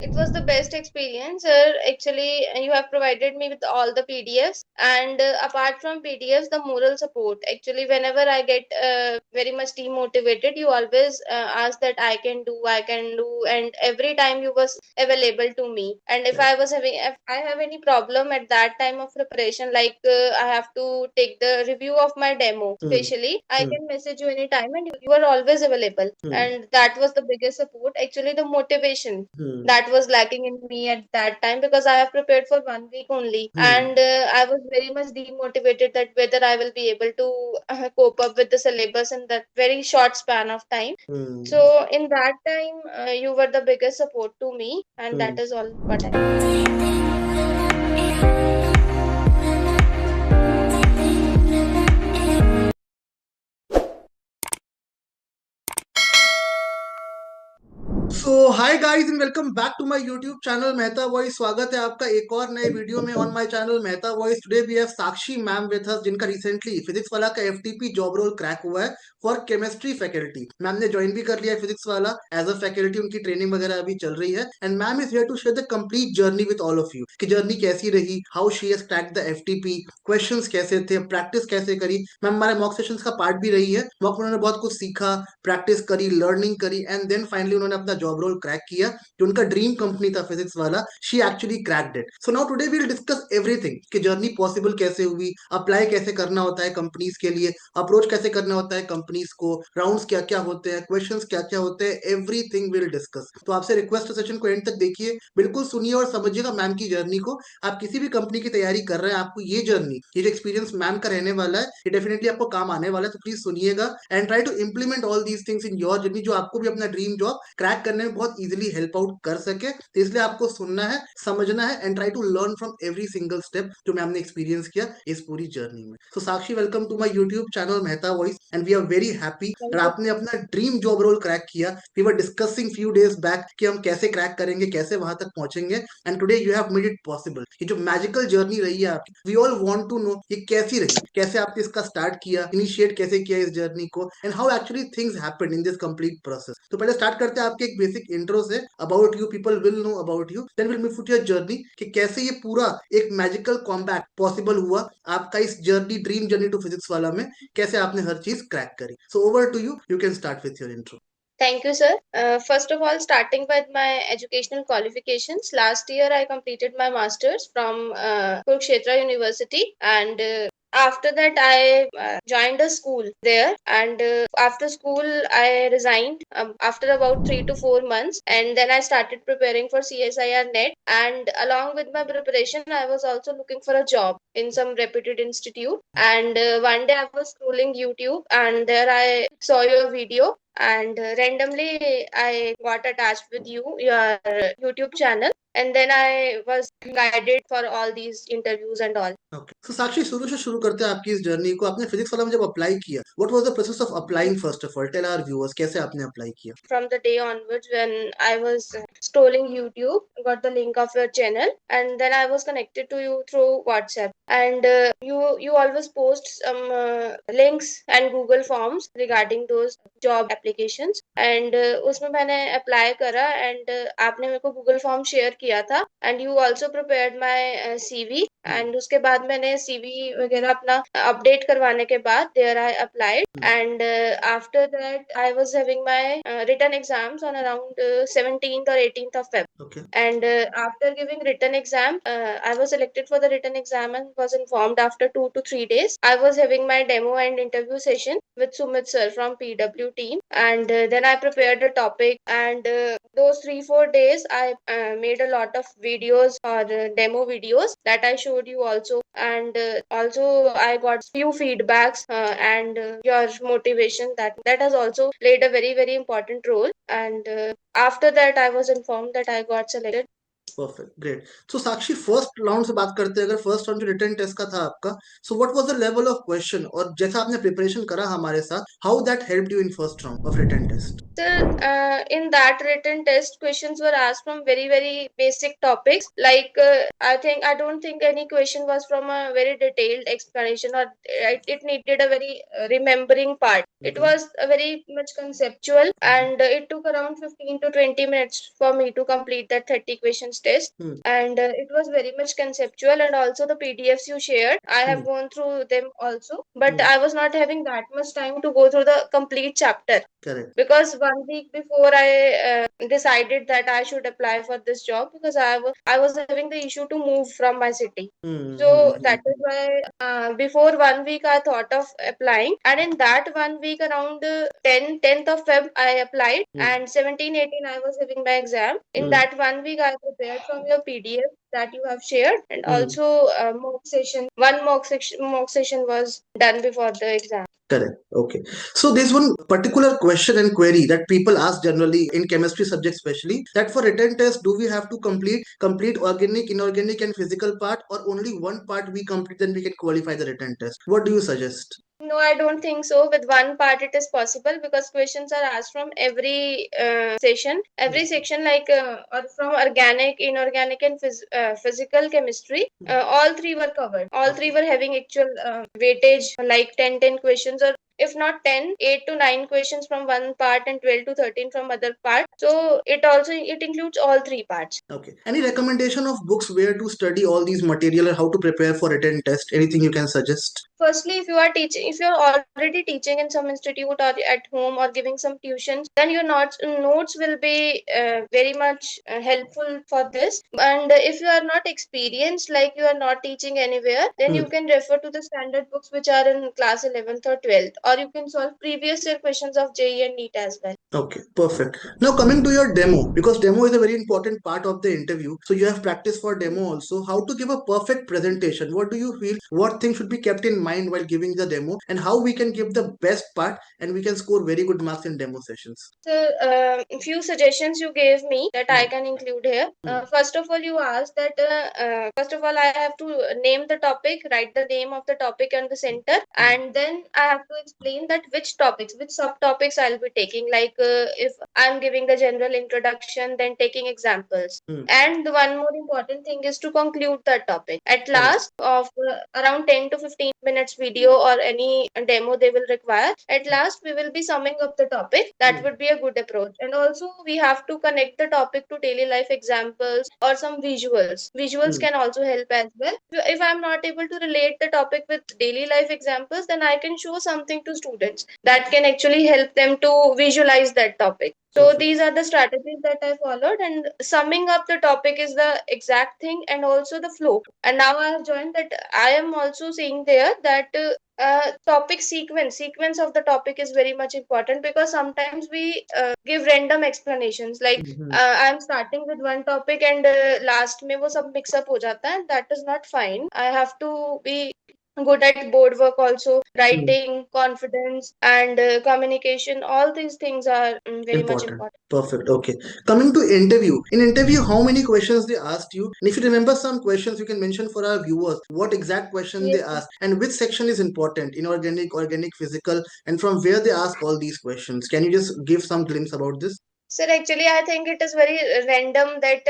It was the best experience, sir. Actually, you have provided me with all the PDFs, and apart from PDFs, the moral support. Actually, whenever I get very much demotivated, you always ask that I can do, and every time you was available to me. And if I have any problem at that time of preparation, like I have to take the review of my demo, especially, I can message you anytime, and you are always available. And that was the biggest support. Actually, the motivation that was lacking in me at that time, because I have prepared for 1 week only, and I was very much demotivated that whether I will be able to cope up with the syllabus in that very short span of time. So in that time, you were the biggest support to me, and that is all what I. So hi guys and welcome back to my YouTube channel Mehta voice. स्वागत है आपका एक और नए video में on my channel Mehta voice. Today we have Sakshi ma'am with us, जिनका recently physics वाला का एफटीपी जॉब रोल क्रैक हुआ है फॉर केमिस्ट्री फैकल्टी। मैम ने ज्वाइन भी कर लिया है physics Wallah as a faculty, उनकी ट्रेनिंग वगैरह अभी चल रही है। And ma'am is here to share the complete journey with all of you कि जर्नी कैसी रही, how she has cracked the FTP, questions कैसे थे, प्रैक्टिस कैसे करी। मैम हमारे मॉक सेशंस का पार्ट भी रही है, मॉक में उन्होंने बहुत कुछ सीखा, प्रैक्टिस करी, लर्निंग करी, एंड देन फाइनली उन्होंने अपना जॉब रोल क्रैक किया जो उनका ड्रीम कंपनी था physics Wallah. She actually cracked it. So now today we will discuss everything कि जर्नी पॉसिबल कैसे हुई, अप्लाई कैसे करना होता है कंपनीज के लिए, अप्रोच कैसे करना होता है कंपनीज को, राउंड्स क्या क्या होते हैं, क्वेश्चंस क्या क्या होते हैं, एवरीथिंग विल डिस्कस। तो आपसे रिक्वेस्ट सेशन को एंड तक देखिए, बिल्कुल सुनिए और समझिएगा मैम की जर्नी को। आप किसी भी कंपनी की तैयारी कर रहे हैं, आपको ये जर्नी, ये जो एक्सपीरियंस मैम का रहने वाला है, ये डेफिनेटली आपको काम आने वाला है। तो प्लीज सुनिएगा and try to implement all these things in your journey, जो आपको भी अपना ड्रीम जॉब क्रैक करने में बहुत इजीली हेल्प आउट कर सके। तो इसलिए आपको सुनना है, समझना है and try to learn from every single step जो मैम ने एक्सपीरियंस किया इस पूरी जर्नी में। तो Sakshi, welcome to my YouTube channel Mehta voice and we are very happy और Thank you. आपने अपना ड्रीम जॉब रोल क्रैक किया। We were discussing few days back कि हम कैसे क्रैक करेंगे, कैसे वहां तक पहुंचेंगे, and today you have made it possible. ये जो मैजिकल जर्नी रही है आपकी, we all want to know ये कैसी रही, कैसे आपने इसका स्टार्ट किया, इनिशिएट कैसे किया इस जर्नी को, and how actually things happened in this complete process. तो पहले स्टार्ट करते हैं आपके एक बेसिक इंट्रो से about you, people will know about you, then will move to your journey कि कैसे ये पूरा एक मैजिकल कॉम्बैट पॉसिबल हुआ आपका इस journey, dream journey to Physics Wallah में, कैसे आपने हर चीज क्रैक करी। So over to you, you can start with your intro. Thank you, sir. First of all, starting with my educational qualifications, last year I completed my master's from Kurukshetra University, and after that I joined a school there, and after school I resigned after about 3 to 4 months, and then I started preparing for CSIR NET. And along with my preparation, I was also looking for a job in some reputed institute. And one day I was scrolling YouTube, and there I saw your video, and randomly I got attached with your YouTube channel, and then I was guided for all these interviews and all. Okay, तो साक्षी, शुरू से शुरू करते हैं आपकी इस journey को। आपने फिजिक्स वाला में जब अप्लाई किया, what was the process of applying? First of all tell our viewers कैसे आपने अप्लाई किया। From the day onwards, when I was scrolling YouTube, got the link of your channel, and then I was connected to you through WhatsApp. And you always post some links and Google Forms regarding those job applications. And उसमें मैंने apply करा, and आपने मेरे को Google Form share किया था, and you also prepared my CV. And उसके बाद मैंने CV वगैरह अपना अपडेट करवाने के बाद there I applied, and after that I was having my written exams on around 17th or 18th of Feb. Okay. And after giving written exam, I was selected for the written exam and was informed after 2 to 3 days. I was having my demo and interview session with Sumit sir from PW team, and then I prepared the topic. And those 3 4 days, I made a lot of videos or demo videos that I showed you also. And also I got few feedbacks and your motivation, that has also played a very important role. And after that I was informed that I got selected. Perfect, great. So Sakshi, first round से बात करते हैं। अगर first round जो written test का था आपका, so what was the level of question, और जैसा आपने प्रिपरेशन करा हमारे साथ, how that helped you in first round of written test? Sir, in that written test, questions were asked from very, very basic topics. Like, I don't think any question was from a very detailed explanation, or it needed a very remembering part. It was a very much conceptual, and it took around 15 to 20 minutes for me to complete that 30 questions test. And it was very much conceptual, and also the PDFs you shared, I have gone through them also, but I was not having that much time to go through the complete chapter. Correct. Because 1 week before I decided that I should apply for this job, because I was having the issue to move from my city. So that is why before 1 week I thought of applying, and in that 1 week around 10th of Feb I applied, and 17 18 I was having my exam. In that 1 week I prepared from your PDF that you have shared, and also mock session was done before the exam. Correct. Okay. So there's one particular question and query that people ask generally in chemistry subjects, especially that for written test, do we have to complete organic, inorganic, and physical part, or only one part we complete, then we can qualify the written test? What do you suggest? No, I don't think so. With one part, it is possible because questions are asked from every session, every section, like or from organic, inorganic, and physical chemistry. All three were covered. All three were having actual weightage, like 10 questions, or if not 10, 8 to 9 questions from one part and 12 to 13 from other part. So it includes all three parts. Okay. Any recommendation of books where to study all these material and how to prepare for written test? Anything you can suggest? Firstly, if you're already teaching in some institute or at home or giving some tuitions, then your notes will be very much helpful for this. And if you are not experienced, like you are not teaching anywhere, then you can refer to the standard books which are in class 11th or 12th, or you can solve previous year questions of JEE and NEET as well. Okay, perfect. Now coming to your demo, because demo is a very important part of the interview. So you have practice for demo also. How to give a perfect presentation? What do you feel? What things should be kept in mind while giving the demo, and how we can give the best part and we can score very good marks in demo sessions? So, few suggestions you gave me that I can include here. First of all, you asked that first of all I have to name the topic, write the name of the topic and the center, and then I have to explain that which topics, which subtopics I'll be taking. Like if I'm giving the general introduction, then taking examples. And the one more important thing is to conclude that topic. At last of around 10 to 15 minutes video or any demo they will require, at last we will be summing up the topic. That would be a good approach. And also we have to connect the topic to daily life examples or some visuals can also help as well. If I'm not able to relate the topic with daily life examples, then I can show something to students that can actually help them to visualize that topic. So these are the strategies that I followed, and summing up the topic is the exact thing, and also the flow. And now I have joined that I am also saying there that topic sequence of the topic is very much important, because sometimes we give random explanations, like I'm starting with one topic and last में वो सब mix up हो जाता है. That is not fine. I have to be good at board work also, writing, confidence, and communication. All these things are very much Important. important. Perfect. Okay. Coming to interview. In interview, how many questions they asked you? And if you remember some questions, you can mention for our viewers what exact question they Yes. asked and which section is important, inorganic, organic, physical, and from where they ask all these questions. Can you just give some glimpse about this? Sir, actually, I think it is very random that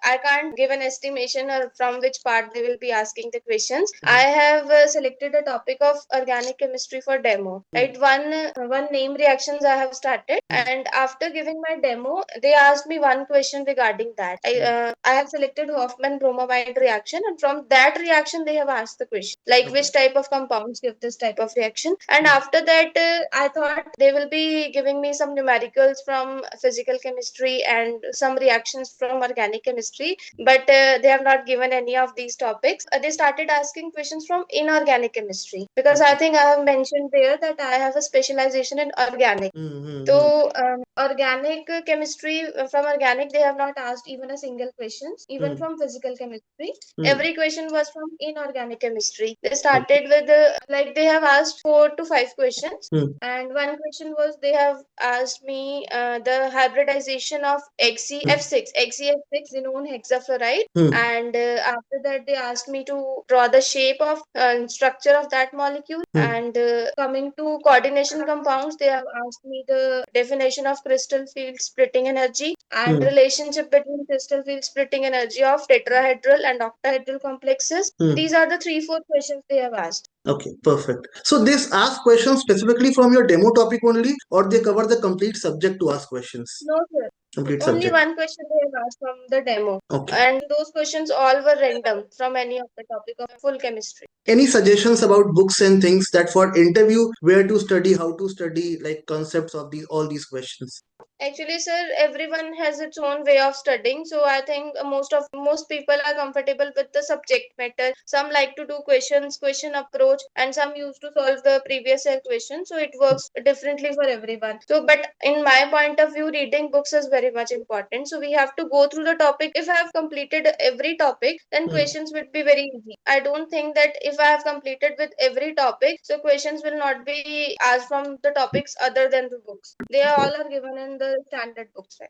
I can't give an estimation or from which part they will be asking the questions. I have selected a topic of organic chemistry for demo. Right, one name reactions I have started, and after giving my demo, they asked me one question regarding that. I have selected Hoffman bromamide reaction, and from that reaction they have asked the question like which type of compounds give this type of reaction. And after that, I thought they will be giving me some numericals from physical chemistry and some reactions from organic chemistry, but they have not given any of these topics. They started asking questions from inorganic chemistry, because I think I have mentioned there that I have a specialization in organic. So organic chemistry, from organic they have not asked even a single question. Even from physical chemistry, every question was from inorganic chemistry. They started with like they have asked 4 to 5 questions, and one question was they have asked me the hybridization of XeF6, XeF6 hexafluoride. And after that, they asked me to draw the shape of structure of that molecule. And coming to coordination compounds, they have asked me the definition of crystal field splitting energy and relationship between crystal field splitting energy of tetrahedral and octahedral complexes. These are the 3-4 questions they have asked. Okay, perfect. So this ask questions specifically from your demo topic only, or they cover the complete subject to ask questions? No, sir. Complete Only subject. one question they have asked from the demo. Okay. And those questions all were random from any of the topic of full chemistry. Any suggestions about books and things that for interview, where to study, how to study, like concepts of these all these questions? Actually, sir, everyone has its own way of studying. So I think most people are comfortable with the subject matter. Some like to do question approach, and some used to solve the previous year question. So it works differently for everyone. So, but in my point of view, reading books is very much important. So we have to go through the topic. If I have completed every topic, then questions would be very easy. I don't think that if I have completed with every topic, so questions will not be asked from the topics other than the books. They all are given in the standard books, right?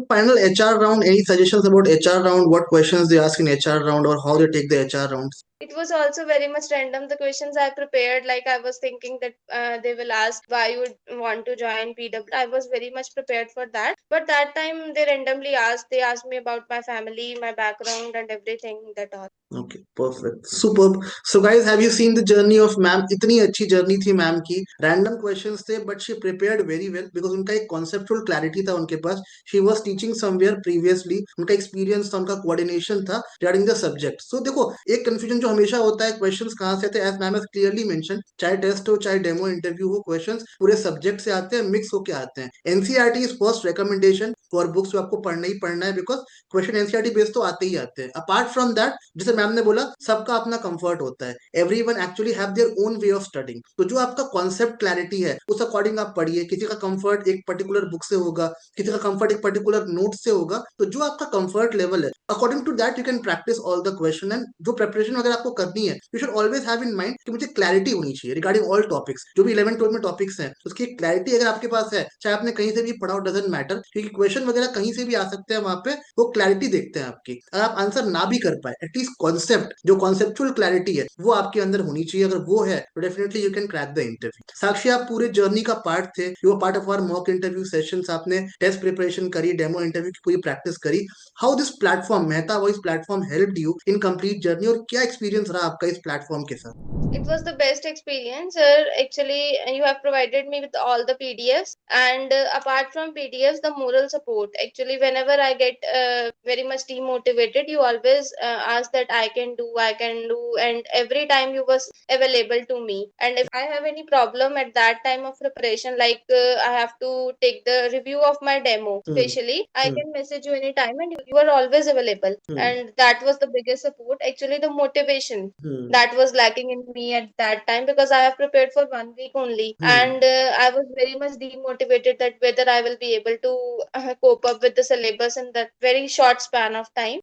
Final HR round, any suggestions about HR round? What questions they ask in HR round, or how they take the HR rounds? It was also very much random. The questions I prepared, like I was thinking that they will ask why you would want to join PW. I was very much prepared for that. But that time they randomly asked. They asked me about my family, my background, and everything. That all. Okay, perfect, superb. So guys, have you seen the journey of ma'am? इतनी अच्छी journey थी ma'am की. Random questions थे, but she prepared very well because उनका एक conceptual clarity था उनके पास. She was teaching somewhere previously. उनका experience था, उनका coordination था regarding the subject. So देखो, एक confusion जो हमेशा होता है, questions कहाँ से आते हैं? As ma'am has clearly mentioned, चाहे test हो, चाहे demo interview हो, questions पूरे subject से आते हैं, mix होके आते हैं. NCERT is first recommendation for books जो आपको पढ़ना ही पढ़ना है because question NCERT based तो आते ही आते हैं. Apart from that, जैसे मैम ने बोला, सबका अपना कंफर्ट होता है. Everyone actually have their own way of studying. तो जो आपका कॉन्सेप्ट क्लैरिटी है उस अकॉर्डिंग आप पढ़िए. किसी का कंफर्ट एक पर्टिकुलर बुक से होगा, किसी का कंफर्ट एक पर्टिकुलर नोट से होगा. तो जो आपका कंफर्ट लेवल है, according to that you can practice all the question. And जो प्रिपरेशन अगर आपको करनी है, you should always have in mind कि मुझे क्लैरिटी होनी चाहिए रिगार्डिंग ऑल टॉपिक्स. जो भी 11th-12 में टॉपिक्स हैं, उसकी क्लैरिटी अगर आपके पास है, चाहे आपने कहीं से भी पढ़ा हो, डजंट मैटर, क्योंकि क्वेश्चन वगैरह कहीं से भी आ सकते हैं. वहां पे वो क्लैरिटी देखते हैं आपकी. अगर आप आंसर ना भी कर पाए, एटलीस्ट कॉन्सेप्ट जो कॉन्सेप्चुअल क्लैरिटी है वो आपके अंदर होनी चाहिए. अगर वो है तो definitely you can crack the interview. Sakshi, आप पूरे जर्नी का पार्ट थे. You were part of our mock interview sessions. आपने टेस्ट प्रिपरेशन करी, डेमो इंटरव्यू की पूरी प्रैक्टिस करी. How this platform, Mehta voice platform, helped you in complete journey, और क्या एक्सपीरियंस रहा आपका इस प्लेटफॉर्म के साथ? It was the best experience, sir. Actually, you have provided me with all the PDFs, and apart from PDFs, the moral support. Actually, whenever I get very much demotivated, you always ask that I can do, and every time you was available to me. And if I have any problem at that time of preparation, like I have to take the review of my demo, especially, I can message you anytime, and you are always available. And that was the biggest support. Actually, the motivation that was lacking in me at that time, because I have prepared for 1 week only, and I was very much demotivated that whether I will be able to cope up with the syllabus in that very short span of time.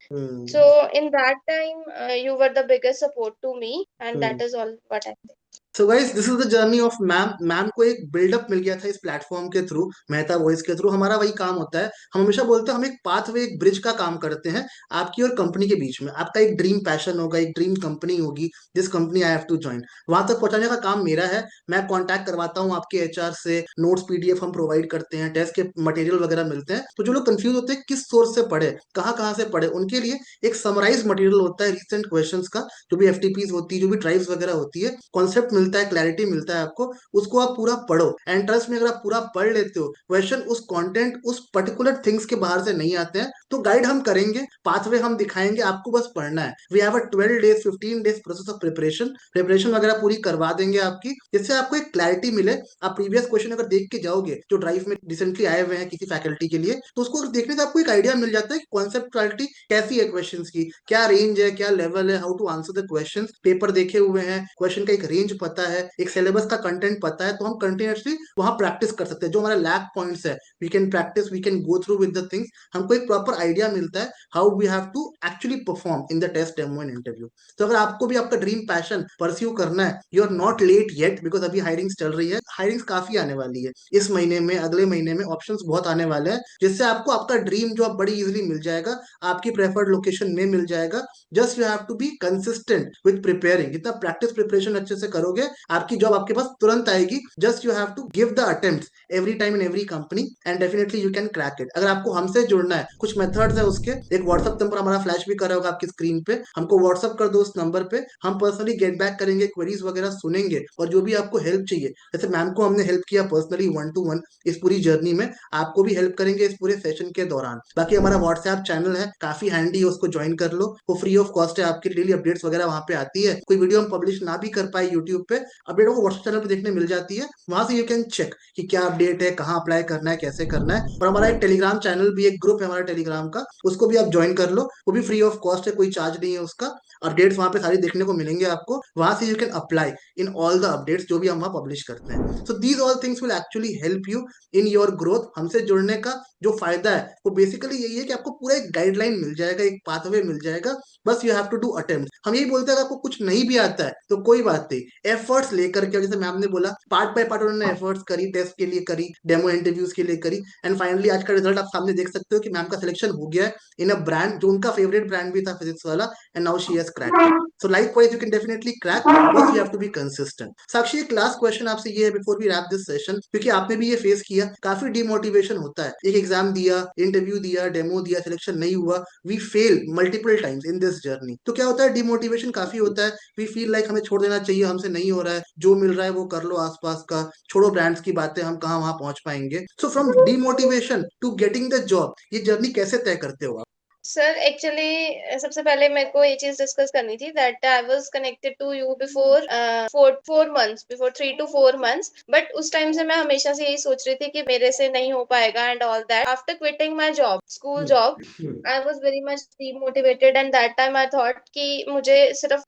So in that time, you were the biggest support to me, and that is all what I think. So guys, this is the journey of ma'am. Ma'am को एक buildup मिल गया था इस platform के through, Mehta voice के through. हमारा वही काम होता है. हम हमेशा बोलते हैं हम एक पाथवे, एक ब्रिज का काम करते हैं आपकी और कंपनी के बीच में. आपका एक ड्रीम पैशन होगा, एक ड्रीम कंपनी होगी, this company I have to join. वहां तक पहुंचाने का काम मेरा है. मैं कांटेक्ट करवाता हूँ आपके एचआर से, नोट्स पीडीएफ हम प्रोवाइड करते हैं, टेस्ट के मटेरियल वगैरह मिलते हैं. तो जो लोग कंफ्यूज होते हैं किस सोर्स से पढ़े, कहाँ कहाँ से पढ़े, उनके लिए एक समराइज मटेरियल होता है रिसेंट क्वेश्चंस का. जो भी एफटीपीज होती है, जो भी ट्राइब्स वगैरह होती है, कॉन्सेप्ट मिलता है, क्लैरिटी मिलता है आपको. उसको आप पूरा पढ़ो. एंड ट्रस्ट में, अगर आप पूरा पढ़ लेते हो, क्वेश्चन उस कंटेंट, उस पर्टिकुलर थिंग्स के बाहर से नहीं आते हैं, तो गाइड हम करेंगे, पाथवे हम दिखाएंगे, आपको बस पढ़ना है. We have a 12 days 15 days process of preparation वगैरह पूरी करवा देंगे आपकी, जिससे आपको एक क्लैरिटी मिले. आप प्रीवियस क्वेश्चन अगर देख के जाओगे जो ड्राइव में रिसेंटली आए हुए हैं किसी फैकल्टी के लिए, तो उसको देखने से आपको एक आइडिया मिल जाता है कि कॉन्सेप्ट क्लैरिटी कैसी है, क्वेश्चन की क्या रेंज है, क्या लेवल है, how to answer the question. Paper देखे हुए हैं, क्वेश्चन का एक रेंज पता है, एक सिलेबस का कंटेंट पता है, तो हम कंटिन्यूसली वहां प्रैक्टिस कर सकते हैं. जो हमारा लैक पॉइंट्स है, we can practice, we can go through with the things. हमको एक प्रॉपर आइडिया मिलता है how we have to actually perform in the test, demo and interview. तो अगर आपको भी आपका ड्रीम पैशन परस्यू करना है, you are not late yet, because अभी हायरिंग्स चल रही है, हायरिंग्स काफी आने वाली है इस महीने में, अगले महीने में ऑप्शंस बहुत आने वाले हैं, जिससे आपको आपका ड्रीम जॉब बड़ी इजीली मिल जाएगा, आपकी प्रेफर्ड लोकेशन में मिल जाएगा। Just you have to be consistent with preparing. जितना प्रैक्टिस प्रिपरेशन अच्छे से करोगे, आपकी जॉब आपके पास तुरंत आएगी। Just you have to give the attempt every time in every company and definitely you can crack it. अगर आपको हमसे जुड़ना है, कुछ मेथड्स है उसके, एक व्हाट्सअप नंबर हमारा फ्लैश भी कर रहा होगा आपकी स्क्रीन पे, हमको व्हाट्सअप कर दो उस नंबर पे, हम पर्सनली गेट बैक करेंगे, क्वेरीज वगैरह सुनेंगे, और जो भी आपको हेल्प चाहिए, जैसे मैम को हमने हेल्प किया पर्सनली 1 to 1 इस पूरी जर्नी में, आपको भी हेल्प करेंगे इस पूरे सेशन के दौरान। बाकी हमारा व्हाट्सएप चैनल है, काफी हैंडी है, उसको ज्वाइन कर लो, वो फ्री ऑफ कॉस्ट है, आपके डेली अपडेट्स वगैरह वहां पे आती है। कोई वीडियो हम पब्लिश ना भी कर पाए यूट्यूब पे, अपडेट को व्हाट्सएप चैनल पे देखने मिल जाती है, वहां से यू कैन चेक कि क्या अपडेट है, कहाँ अप्लाई करना है, कैसे करना है। और हमारा एक टेलीग्राम चैनल भी, एक ग्रुप है हमारा टेलीग्राम का, उसको भी आप ज्वाइन कर लो, वो भी फ्री ऑफ कॉस्ट है, कोई चार्ज नहीं है उसका। अपडेट्स वहां पे सारी देखने को मिलेंगे आपको, वहां से you can apply in all the updates जो भी हम वहां पब्लिश करते हैं। So these all things will actually help you in your growth. हमसे जुड़ने का जो फायदा है वो बेसिकली यही है कि आपको पूरा एक गाइडलाइन मिल जाएगा, एक पाथवे मिल जाएगा, बस you have to do attempt. हम यही बोलते हैं, अगर आपको कुछ नहीं भी आता है तो कोई बात नहीं, एफर्ट्स लेकर के, जैसे मैम ने बोला, पार्ट बाय पार्ट उन्होंने एफर्ट्स करी, टेस्ट के लिए करी, डेमो इंटरव्यूज के लिए करी, एंड फाइनली आज का रिजल्ट आप सामने देख सकते हो कि मैम का सिलेक्शन हो गया है इन अ ब्रांड जो उनका फेवरेट ब्रांड भी था, फिजिक्स वाला, and now she has cracked it. So likewise you can definitely crack, बस you have to be consistent. Sakshi, एक लास्ट क्वेश्चन आपसे ये है before we wrap this session, क्योंकि आपने भी ये फेस किया, काफी डिमोटिवेशन होता है, एक एग्जाम दिया, इंटरव्यू दिया, डेमो दिया, सिलेक्शन नहीं हुआ, we fail multiple times in this journey. तो क्या होता है, डिमोटिवेशन काफी होता है, वी फील लाइक हमें छोड़ देना चाहिए, हमसे नहीं हो रहा है, जो मिल रहा है वो कर लो आसपास का, छोड़ो ब्रांड्स की बातें, हम कहाँ वहां पहुंच पाएंगे। So from demotivation to getting the job, ये जर्नी कैसे तय करते हो आप? सर एक्चुअली सबसे पहले मेरे को ये चीज डिस्कस करनी थी that I was connected to you before 4 months, before 3 to 4 months, but उस टाइम से मैं हमेशा से यही सोच रही थी कि मेरे से नहीं हो पाएगा and all that. After quitting my job, school job, I was very much demotivated and that time I thought कि मुझे सिर्फ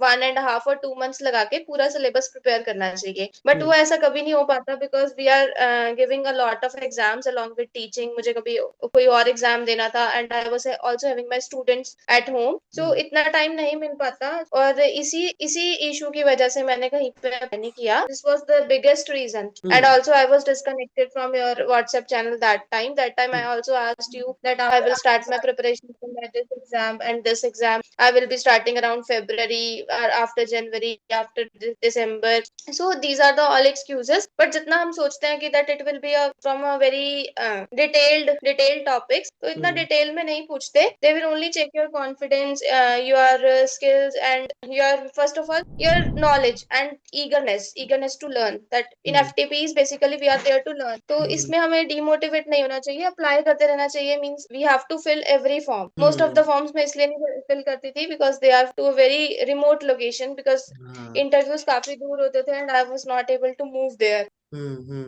1.5 or 2 months लगा के पूरा सिलेबस प्रिपेयर करना चाहिए, बट वो ऐसा कभी नहीं हो पाता because we are giving a lot of exams along with teaching. मुझे कभी कोई और एग्जाम देना था and I was also having my students at home, so इतना टाइम नहीं मिल पाता। और इसी इसी इशू की वजह से मैंने कहीं पे नहीं किया, this was the biggest reason. And also I was disconnected from your WhatsApp channel that time I also asked you that I will start my preparation for this exam, and this exam I will be starting around February or after January, after December. So these are the all excuses, but जितना हम सोचते हैं कि that it will be a from a very detailed topics, तो इतना detail में नहीं पूछते। they will only check your confidence, your skills, and your first of all your knowledge and eagerness to learn, that in FTPs basically we are there to learn। तो इसमें हमें demotivate नहीं होना चाहिए, अप्लाई करते रहना चाहिए। Means we have to fill every form. Most of the forms मैं इसलिए नहीं फिल करती थी because they are too very remote location, because interviews काफी दूर होते थे and I was not able to move there.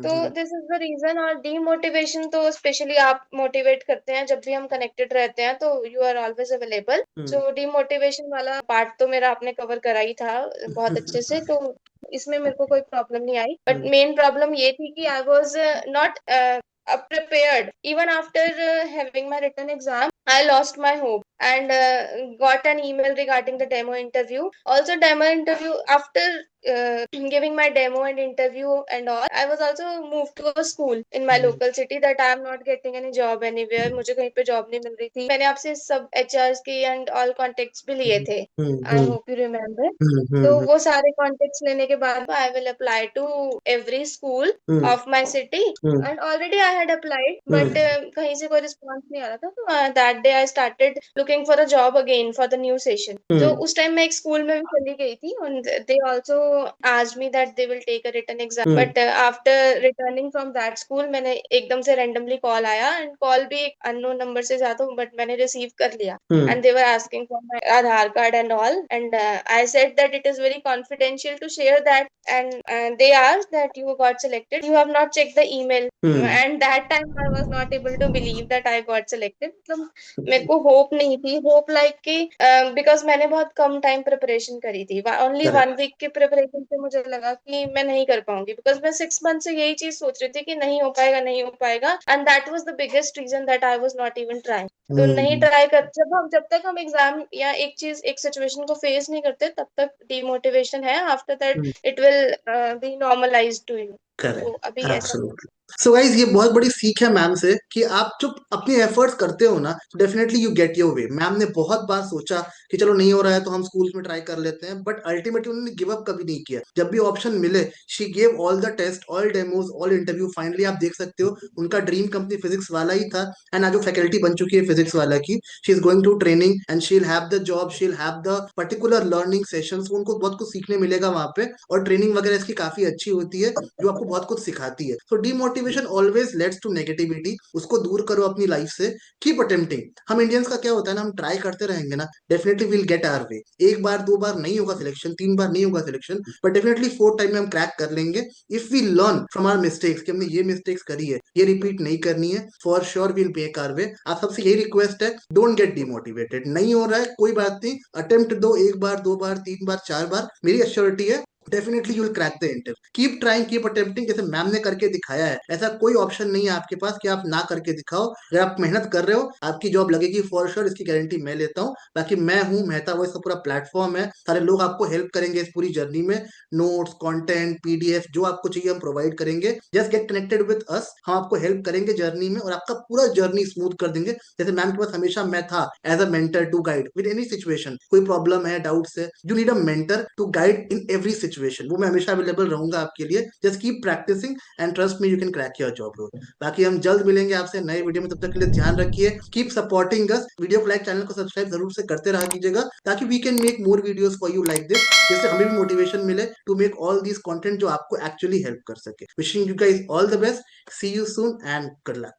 तो दिस इज द रीजन। और डीमोटिवेशन तो स्पेशली आप मोटिवेट करते हैं जब भी हम कनेक्टेड रहते हैं, तो you are always available. So demotivation वाला पार्ट तो मेरा आपने कवर करा ही था बहुत अच्छे से, तो इसमें मेरे को कोई प्रॉब्लम नहीं आई। बट मेन प्रॉब्लम ये थी कि I was not prepared. Even after having my written exam, I lost my hope and got an email regarding the demo interview. Also, demo interview after giving my demo and interview and all, I was also moved to a school in my local city that I am not getting any job anywhere. मुझे कहीं पे job नहीं मिल रही थी। मैंने आपसे सब HRs की and all contacts भी लिए थे, I hope you remember. तो वो सारे कॉन्टेक्ट्स लेने के बाद I will apply to every school of my city, and already I had applied, but कहीं से कोई रिस्पॉन्स नहीं आ रहा था। तो that day I started looking for a job again for the new session. तो उस टाइम मैं एक स्कूल में भी चली गई थी and they also asked me that they will take a written exam, but after returning from that school मैंने एकदम से रैंडमली कॉल आया, एंड कॉल भी एक अननोन नंबर से जाता हूँ, बट मैंने रिसीव कर लिया and they were asking for my Aadhaar card and all, and I said that it is very confidential to share that, and they asked that you got selected, you have not checked the email, and that time I was not able to believe that I got selected. मेरे को hope नहीं थी, hope like कि because मैंने बहुत कम time preparation करी थी, only one correct. Week के प्रिपरेशन से मुझे लगा कि मैं नहीं कर पाऊंगी, बिकॉज मैं 6 मंथ से यही चीज सोच रही थी कि नहीं हो पाएगा, नहीं हो पाएगा, and that was the biggest reason that I was not even trying. तो नहीं हम्म। ट्राई कर, जब तक हम एग्जाम या एक चीज एक सिचुएशन को फेस नहीं करते तब तक डिमोटिवेशन है, after that it will be normalized to you. तो अभी करेक्ट, ऐसा एब्सोल्युटली। सो गाइज, ये बहुत बड़ी सीख है मैम से कि आप जब अपनी एफर्ट्स करते हो ना, definitely you get your way. Ma'am ने बहुत बार सोचा कि चलो नहीं हो रहा है तो हम स्कूल्स में ट्राई कर लेते हैं, बट अल्टीमेटली उन्होंने गिव अप कभी नहीं किया। जब भी ऑप्शन मिले, she gave all the test, all demos, all interview. Finally आप देख सकते हो उनका ड्रीम कंपनी फिजिक्स वाला ही था, एंड आज वो फैकल्टी बन चुकी है फिजिक्स वाला की। She is going to training and she will have the job, she will have the particular learning sessions. उनको बहुत कुछ सीखने मिलेगा वहां पे, और ट्रेनिंग वगैरह इसकी काफी अच्छी होती है जो आपको बहुत कुछ सिखाती है। तो demotivation always leads to negativity, उसको दूर करो अपनी लाइफ से। Keep attempting. हम इंडियंस का क्या होता है ना, हम ट्राई करते रहेंगे ना, definitely will get our way. एक बार दो बार नहीं होगा सिलेक्शन, तीन बार नहीं होगा selection, but definitely fourth time में हम क्रैक कर लेंगे। If we learn from our mistakes कि हमने ये मिस्टेक्स करी है, ये रिपीट नहीं करनी है, for sure will make our way. आप सबसे यही रिक्वेस्ट है, डोंट गेट डिमोटिवेटेड। नहीं हो रहा है कोई बात नहीं, अटेम्प्ट दो, एक बार दो बार तीन बार चार बार, मेरी अश्योरिटी है definitely you will crack the interview. Keep trying, keep attempting, जैसे मैम ने करके दिखाया है। ऐसा कोई ऑप्शन नहीं है आपके पास कि आप ना करके दिखाओ। अगर आप मेहनत कर रहे हो, आपकी जॉब लगेगी फॉर श्योर, इसकी गारंटी मैं लेता हूँ। बाकी मैं हूँ मेहता वॉइस का पूरा प्लेटफॉर्म है, सारे लोग आपको हेल्प करेंगे इस पूरी जर्नी में। नोट्स, कंटेंट, पीडीएफ जो आपको चाहिए हम प्रोवाइड करेंगे। Just get connected with us, हम आपको हेल्प करेंगे जर्नी में, और आपका पूरा जर्नी स्मूथ कर देंगे। जैसे मैम के पास हमेशा मैं था as a mentor to guide with any situation. कोई प्रॉब्लम है, डाउट्स है, you need a mentor to guide in every situation, वो मैं हमेशा अवेलेबल रहूंगा आपके लिए। Just keep practicing and trust me, you can crack your job role. बाकी हम जल्द मिलेंगे आपसे नए वीडियो में, तब तक के लिए ध्यान रखिए। Keep supporting us. वीडियो को लाइक, चैनल को सब्सक्राइब जरूर से करते रहा कीजिएगा, ताकि we can make more videos for you like this, जिससे हमें भी मोटिवेशन मिले to make all this content जो आपको एक्चुअली हेल्प कर सके। Wishing you guys all the best, see you soon and good luck.